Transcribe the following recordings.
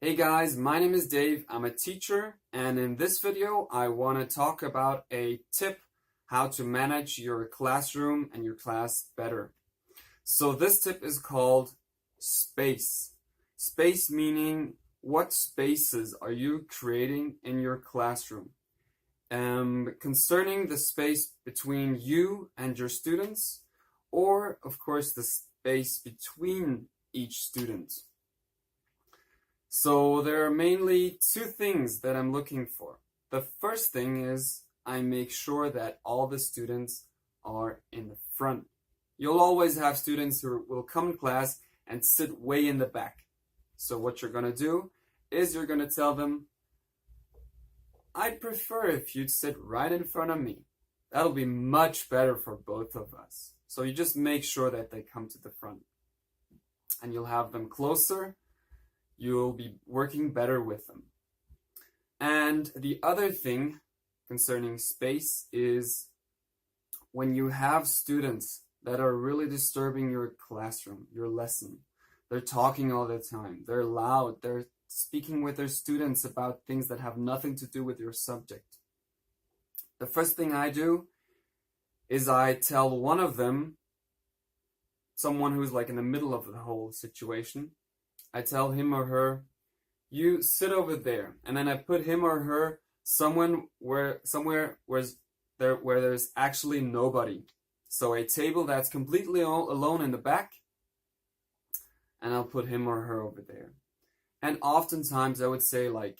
Hey guys, my name is Dave. I'm a teacher, and in this video I want to talk about a tip how to manage your classroom and your class better. So this tip is called space. Space meaning what spaces are you creating in your classroom? Concerning the space between you and your students, or of course the space between each student. So there are mainly two things that I'm looking for. The first thing is I make sure that all the students are in the front. You'll always have students who will come in class and sit way in the back. So what you're going to do is you're going to tell them, I'd prefer if you'd sit right in front of me. That'll be much better for both of us. So you just make sure that they come to the front. And you'll have them closer. You'll be working better with them. And the other thing concerning space is when you have students that are really disturbing your classroom, your lesson. They're talking all the time. They're loud. They're speaking with their students about things that have nothing to do with your subject. The first thing I do is I tell one of them, someone who's like in the middle of the whole situation, I tell him or her, you sit over there, and then I put him or her somewhere where there's actually nobody. So a table that's completely alone in the back, and I'll put him or her over there. And oftentimes I would say like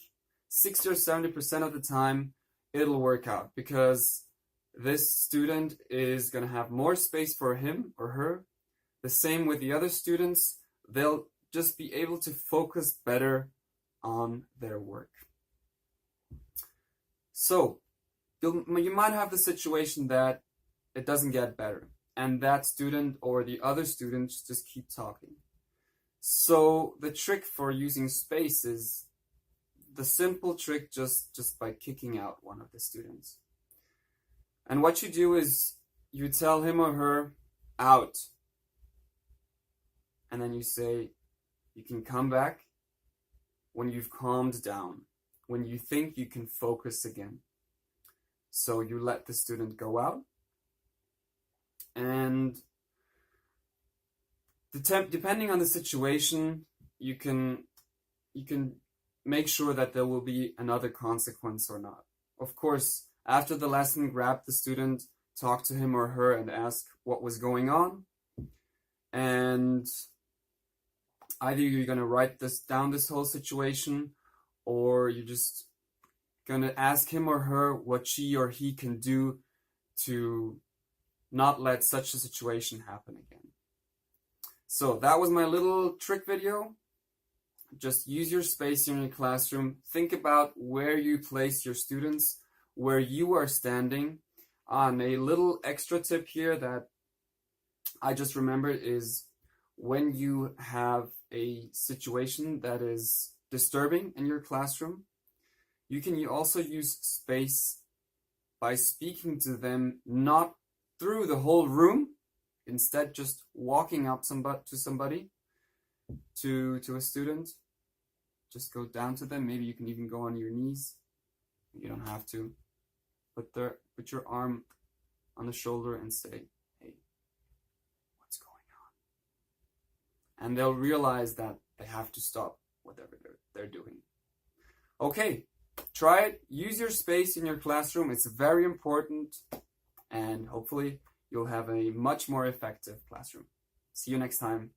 60 or 70% of the time it'll work out, because this student is going to have more space for him or her. The same with the other students. They'll just be able to focus better on their work. So you might have the situation that it doesn't get better, and that student or the other students just keep talking. So the trick for using space is the simple trick just by kicking out one of the students. And what you do is you tell him or her out, and then you say, you can come back when you've calmed down, when you think you can focus again. So you let the student go out, and depending on the situation, you can make sure that there will be another consequence or not. Of course, after the lesson, grab the student, talk to him or her, and ask what was going on. And either you're going to write this whole situation, or you're just going to ask him or her what she or he can do to not let such a situation happen again. So that was my little trick video. Just use your space in your classroom. Think about where you place your students, where you are standing. And a little extra tip here that I just remembered is when you have a situation that is disturbing in your classroom, you can also use space by speaking to them not through the whole room, instead just walking up to somebody, to a student. Just go down to them. Maybe you can even go on your knees. You don't have to. Put your arm on the shoulder and say, hey, what's going on? And they'll realize that they have to stop whatever they're doing. Okay, try it. Use your space in your classroom. It's very important. And hopefully you'll have a much more effective classroom. See you next time.